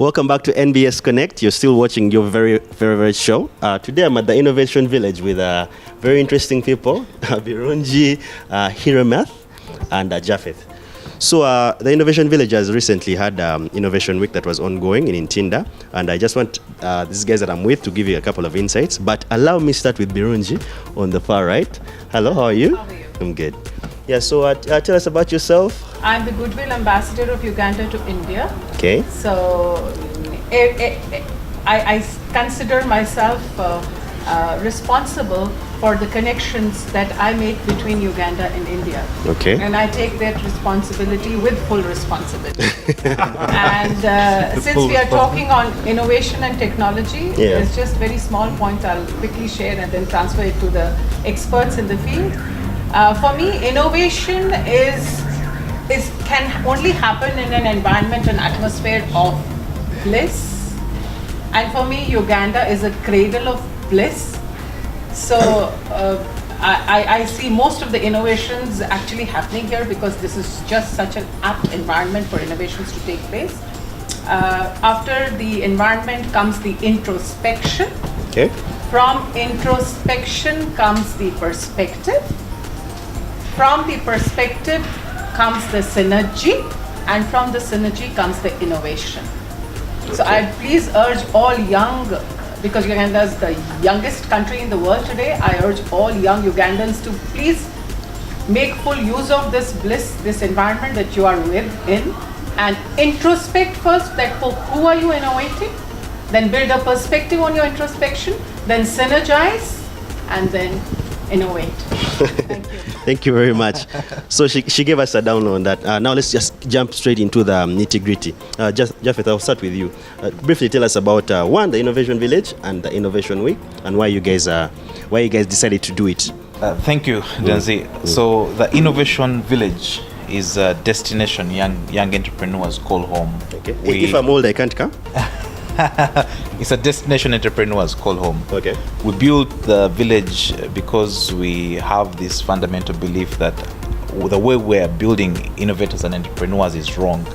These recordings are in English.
Welcome back to NBS Konnect. You're still watching your very show. Today I'm at the Innovation Village with very interesting people, Birungi, Hiromath, and Japheth. So the Innovation Village has recently had Innovation Week that was ongoing in Ntinda, and I just want these guys that I'm with to give you a couple of insights. But allow me start with Birungi on the far right. Hello, how are you? How are you? I'm good. Yeah, so tell us about yourself. I'm the Goodwill Ambassador of Uganda to India. Okay. So I consider myself responsible for the connections that I make between Uganda and India. Okay. And I take that responsibility with full responsibility. And since we are talking on innovation and technology, there's just very small point I'll quickly share and then transfer it to the experts in the field. For me, innovation can only happen in an environment, an atmosphere of bliss. And for me, Uganda is a cradle of bliss. So I see most of the innovations actually happening here because this is just such an apt environment for innovations to take place. After the environment comes the introspection. Okay. From introspection comes the perspective. From the perspective comes the synergy, and from the synergy comes the innovation. Okay. So I please urge all young, because Uganda is the youngest country in the world today, I urge all young Ugandans to please make full use of this bliss, this environment that you are in, and introspect first, that who are you innovating, then build a perspective on your introspection, then synergize, and then innovate. Thank you. Thank you very much. So she gave us a download on that. Now let's just jump straight into the nitty-gritty. Japheth, I'll start with you. Briefly tell us about the Innovation Village and the Innovation Week, and why you guys decided to do it. Thank you, Danzi. So the Innovation Village is a destination young entrepreneurs call home. Okay. If I'm old, I can't come. It's a destination entrepreneurs call home. Okay. We built the village because we have this fundamental belief that the way we're building innovators and entrepreneurs is wrong.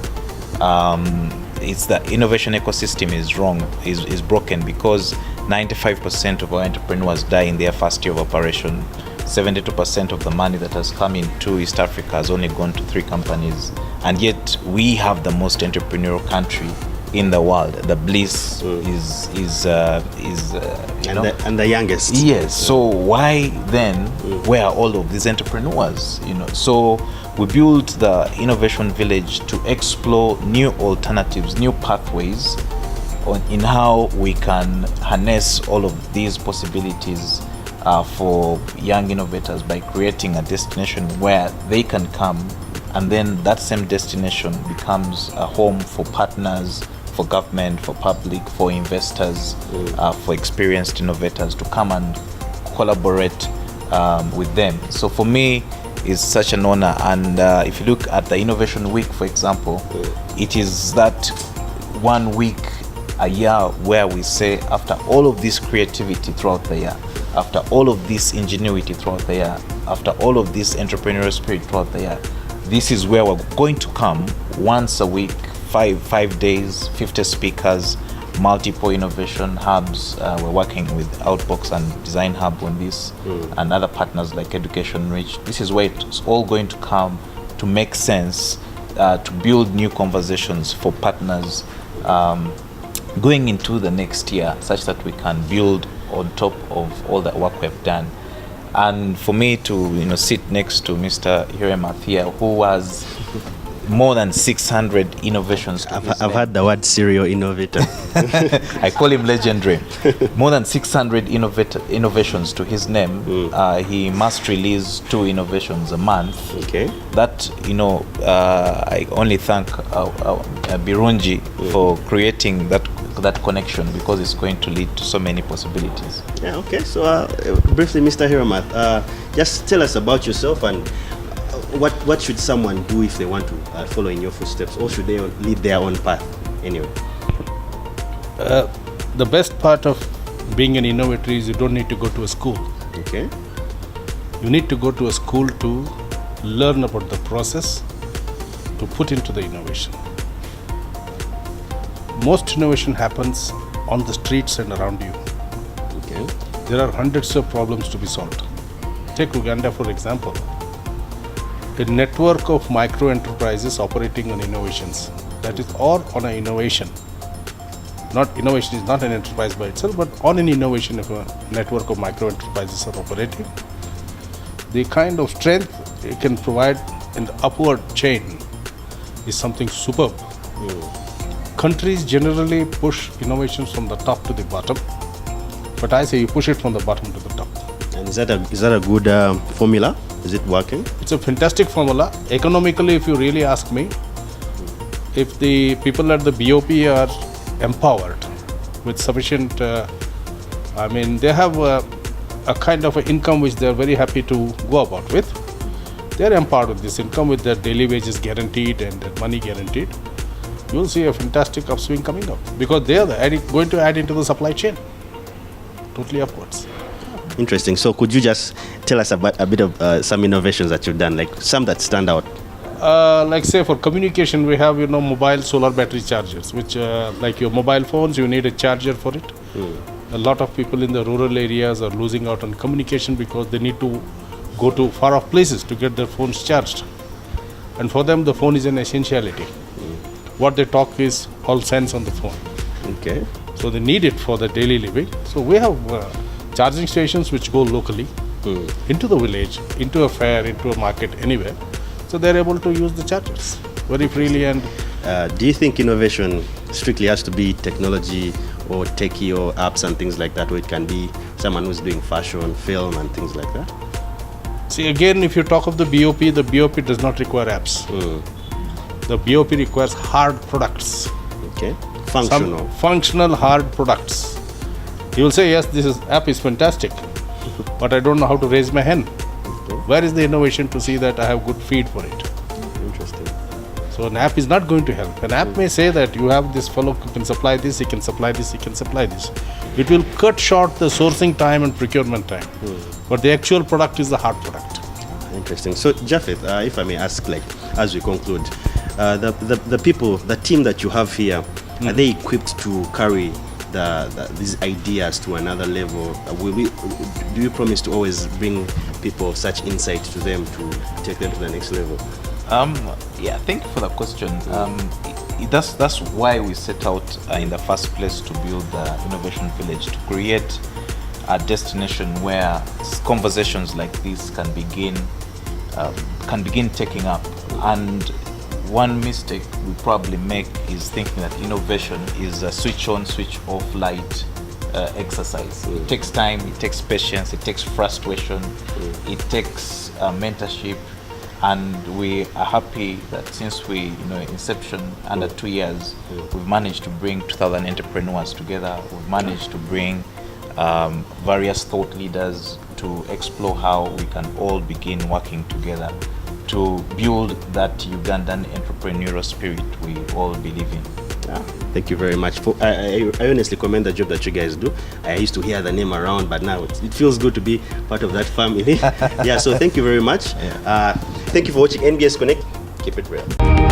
It's the innovation ecosystem is wrong, is broken, because 95% of our entrepreneurs die in their first year of operation. 72% of the money that has come into East Africa has only gone to 3 companies, and yet we have the most entrepreneurial country in the world. The bliss is and the youngest. Yes. So why then where are all of these entrepreneurs? So we built the Innovation Village to explore new alternatives, new pathways in how we can harness all of these possibilities for young innovators by creating a destination where they can come, and then that same destination becomes a home for partners, for government, for public, for investors, for experienced innovators to come and collaborate with them. So for me, it's such an honor. And if you look at the Innovation Week, for example, it is that 1 week a year where we say, after all of this creativity throughout the year, after all of this ingenuity throughout the year, after all of this entrepreneurial spirit throughout the year, this is where we're going to come once a week, 5 days, 50 speakers, multiple innovation hubs. We're working with Outbox and Design Hub on this, and other partners like Education Reach. This is where it's all going to come to make sense, to build new conversations for partners going into the next year, such that we can build on top of all the work we've done. And for me to sit next to Mr. Hiromath here, who has more than 600 innovations. I've heard the word serial innovator. I call him legendary. More than 600 innovations to his name. He must release 2 innovations a month. Okay. That I only thank Birungi for creating that connection, because it's going to lead to so many possibilities. Yeah. Okay. So briefly, Mr. Hiromath, just tell us about yourself, and what should someone do if they want to follow in your footsteps, or should they lead their own path anyway? The best part of being an innovator is you don't need to go to a school. Okay. You need to go to a school to learn about the process to put into the innovation. most innovation happens on the streets and around you. Okay. There are hundreds of problems to be solved. Take Uganda for example. A network of micro enterprises operating on innovations. That is all on an innovation. Not innovation is not an enterprise by itself, but on an innovation if a network of micro enterprises are operating. The kind of strength it can provide in the upward chain is something superb. Countries generally push innovations from the top to the bottom, but I say you push it from the bottom to the top. And is that a good formula? Is it working? It's a fantastic formula. Economically, if you really ask me, if the people at the BOP are empowered with sufficient, they have a kind of an income which they are very happy to go about with. They are empowered with this income with their daily wages guaranteed and their money guaranteed. You will see a fantastic upswing coming up because they are going to add into the supply chain, totally upwards. Interesting. So could you just tell us about a bit of some innovations that you've done, like some that stand out? Like say for communication, we have mobile solar battery chargers, which like your mobile phones, you need a charger for it. A lot of people in the rural areas are losing out on communication because they need to go to far off places to get their phones charged. And for them, the phone is an essentiality. What they talk is all sense on the phone. Okay. So they need it for their daily living. So we have charging stations which go locally into the village, into a fair, into a market, anywhere. So they're able to use the chargers very freely. And do you think innovation strictly has to be technology or techie or apps and things like that, or it can be someone who's doing fashion, film and things like that? see again, if you talk of the BOP does not require apps. The BOP requires hard products. Okay. Functional. Some functional hard products. You will say, yes, app is fantastic, but I don't know how to raise my hen. Okay. Where is the innovation to see that I have good feed for it? Interesting. So an app is not going to help. An app may say that you have this fellow who can supply this, he can supply this, he can supply this. It will cut short the sourcing time and procurement time. But the actual product is the hard product. Interesting. So Japheth, if I may ask, like as we conclude, the people, the team that you have here, are they equipped to carry these ideas to another level? Do you promise to always bring people of such insight to them to take them to the next level? Yeah, thank you for the question. That's why we set out in the first place to build the Innovation Village, to create a destination where conversations like this can begin taking up. And one mistake we probably make is thinking that innovation is a switch on, switch off light exercise. It takes time, it takes patience, it takes frustration, it takes mentorship. And we are happy that since we, inception under 2 years, we've managed to bring 2,000 entrepreneurs together. We've managed to bring various thought leaders to explore how we can all begin working together to build that Ugandan entrepreneurial spirit we all believe in. Thank you very much. I honestly commend the job that you guys do. I used to hear the name around, but now it feels good to be part of that family. Yeah, so thank you very much. Thank you for watching NBS Konnect. Keep it real.